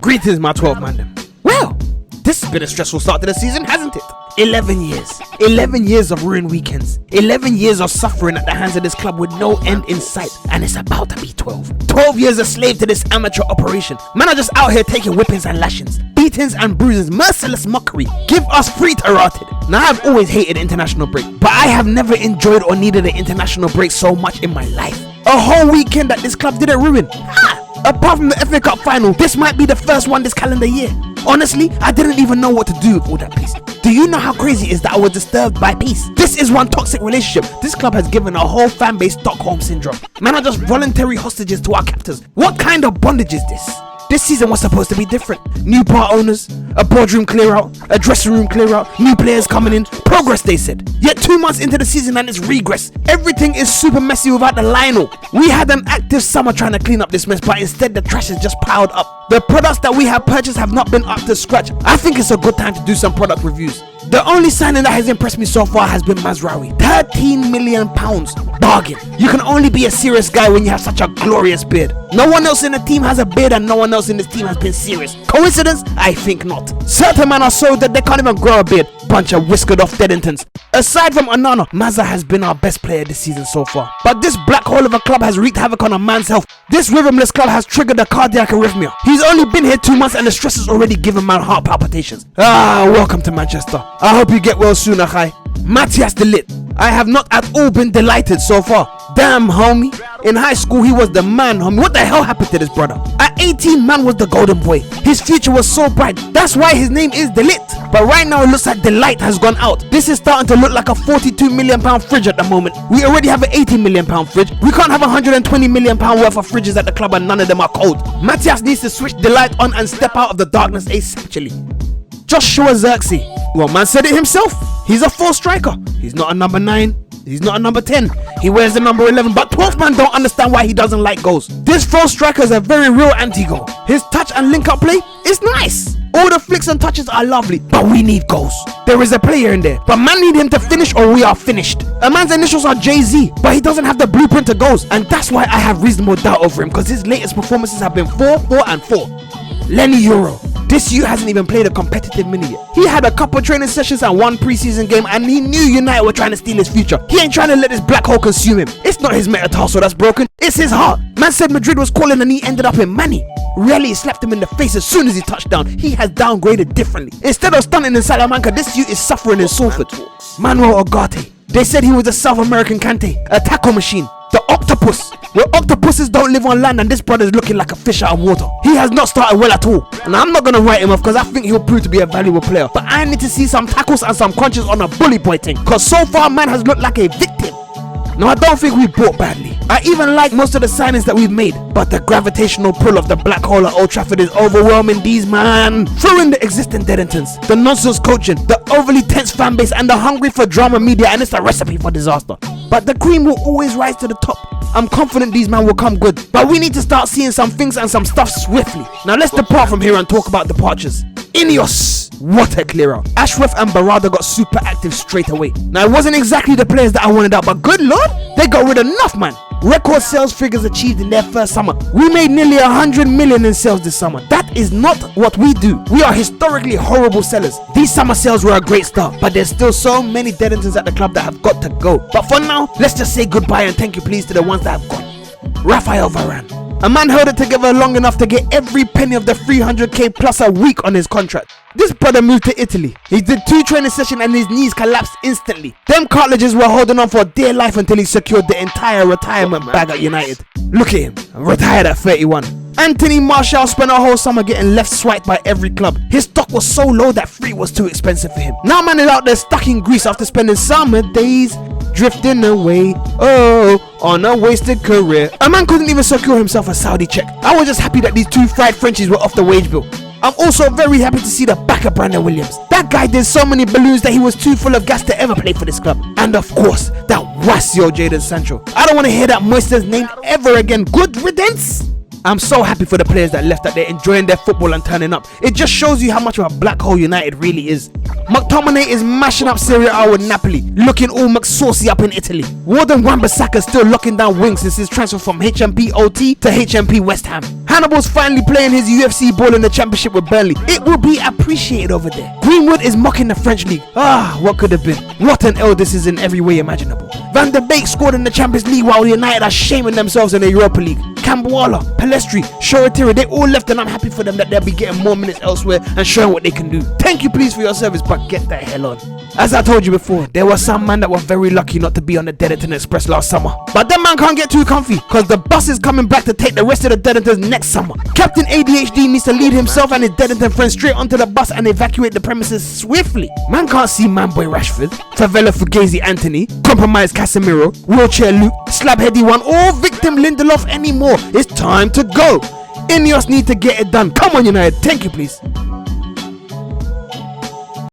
Greetings, my 12 man them. Well, this has been a stressful start to the season, hasn't it? 11 years. 11 years of ruined weekends. 11 years of suffering at the hands of this club with no end in sight. And it's about to be 12. 12 years a slave to this amateur operation. Man are just out here taking whippings and lashings, beatings and bruises, merciless mockery. Give us free tarotted. Now, I've always hated international break, but I have never enjoyed or needed an international break so much in my life. A whole weekend that this club didn't ruin. Apart from the FA Cup final, this might be the first one this calendar year. Honestly, I didn't even know what to do with all that peace. Do you know how crazy it is that I was disturbed by peace? This is one toxic relationship. This club has given a whole fan base Stockholm syndrome. Men are just voluntary hostages to our captors. What kind of bondage is this? This season was supposed to be different. New part owners, a boardroom clear out, a dressing room clear out, new players coming in. Progress, they said. Yet 2 months into the season and it's regress. Everything is super messy without the Lionel. We had an active summer trying to clean up this mess, but instead the trash is just piled up. The products that we have purchased have not been up to scratch. I think it's a good time to do some product reviews. The only signing that has impressed me so far has been Mazraoui. £13 million. Bargain. You can only be a serious guy when you have such a glorious beard. No one else in the team has a beard and no one else in this team has been serious. Coincidence? I think not. Certain men are so that they can't even grow a beard. Bunch of whiskered off Deadingtons. Aside from Onana, Mazza has been our best player this season so far. But this black hole of a club has wreaked havoc on a man's health. This rhythmless club has triggered a cardiac arrhythmia. He's only been here 2 months and the stress has already given man heart palpitations. Welcome to Manchester. I hope you get well soon, Achai. Matthias de Ligt. I have not at all been delighted so far. Damn, homie. In high school, he was the man, homie. What the hell happened to this brother? At 18, man was the golden boy. His future was so bright. That's why his name is de Ligt. But right now, it looks like the light has gone out. This is starting to look like a £42 million fridge at the moment. We already have an £80 million fridge. We can't have £120 million worth of fridges at the club and none of them are cold. Matthias needs to switch the light on and step out of the darkness essentially. Joshua Zirkzee. Well, man said it himself. He's a 4 striker. He's not a number 9. He's not a number 10. He wears the number 11. But 12th man don't understand why he doesn't like goals. This 4 striker is a very real anti-goal. His touch and link-up play is nice. All the flicks and touches are lovely. But we need goals. There is a player in there. But man need him to finish or we are finished. A man's initials are Jay-Z. But he doesn't have the blueprint to goals. And that's why I have reasonable doubt over him. Because his latest performances have been 4, 4 and 4. Lenny Euro. This youth hasn't even played a competitive minute yet. He had a couple training sessions and 1 preseason game and he knew United were trying to steal his future. He ain't trying to let this black hole consume him. It's not his metatarsal that's broken, it's his heart. Man said Madrid was calling and he ended up in Manny. Really slapped him in the face as soon as he touched down. He has downgraded differently. Instead of stunning in Salamanca, this youth is suffering in Salford. Manuel Ugarte. They said he was a South American Kante, a tackle machine. The octopus. Well, octopuses don't live on land and this brother's looking like a fish out of water. He has not started well at all. And I'm not going to write him off because I think he'll prove to be a valuable player. But I need to see some tackles and some crunches on a bully boy thing. Because so far, man has looked like a victim. Now, I don't think we bought badly. I even like most of the signings that we've made. But the gravitational pull of the black hole at Old Trafford is overwhelming these, man. Throw in the existing Deadingtons, the nonsense coaching, the overly tense fan base, and the hungry for drama media, and it's a recipe for disaster. But the cream will always rise to the top. I'm confident these men will come good. But we need to start seeing some things and some stuff swiftly. Now, let's depart from here and talk about departures. INEOS. What a clear out. Ashworth and Barada got super active straight away. Now, it wasn't exactly the players that I wanted out, but good lord, they got rid of enough, man. Record sales figures achieved in their first summer. We made nearly 100 million in sales this summer. That is not what we do. We are historically horrible sellers. These summer sales were a great start, but there's still so many Deadingtons at the club that have got to go. But for now, let's just say goodbye and thank you please to the ones that have gone. Raphael Varane. A man held it together long enough to get every penny of the 300k plus a week on his contract. This brother moved to Italy. He did 2 training sessions and his knees collapsed instantly. Them cartilages were holding on for dear life until he secured the entire retirement bag at United. Look at him, retired at 31. Anthony Martial spent a whole summer getting left swiped by every club. His stock was so low that free was too expensive for him. Now man is out there stuck in Greece after spending summer days drifting away, on a wasted career. A man couldn't even secure himself a Saudi check. I was just happy that these 2 fried Frenchies were off the wage bill. I'm also very happy to see the back of Brandon Williams. That guy did so many balloons that he was too full of gas to ever play for this club. And of course, that Wasio Jadon Sancho. I don't want to hear that Moister's name ever again. Good riddance. I'm so happy for the players that left, that they're enjoying their football and turning up. It just shows you how much of a black hole United really is. McTominay is mashing up Serie A with Napoli, looking all McSaucy up in Italy. Warden Wan-Bissaka still locking down wings since his transfer from HMP OT to HMP West Ham. Hannibal's finally playing his UFC ball in the championship with Burnley. It will be appreciated over there. Greenwood is mocking the French league. What could have been? What an L this is in every way imaginable. Van de Beek scored in the Champions League while United are shaming themselves in the Europa League. Cambuala, Palestri, Shoretiri, they all left, and I'm happy for them that they'll be getting more minutes elsewhere and showing what they can do. Thank you please for your service, but get the hell on. As I told you before, there were some man that were very lucky not to be on the Deadington Express last summer. But that man can't get too comfy, cause the bus is coming back to take the rest of the Deadingtons next summer. Captain ADHD needs to lead himself and his Deadington friends straight onto the bus and evacuate the premises swiftly. Man can't see Manboy Rashford, Favela Fugazi Anthony, Compromised Casemiro, Wheelchair Luke, Slabheady One, or Victim Lindelof anymore. It's time to go. INEOS need to get it done. Come on United, thank you please.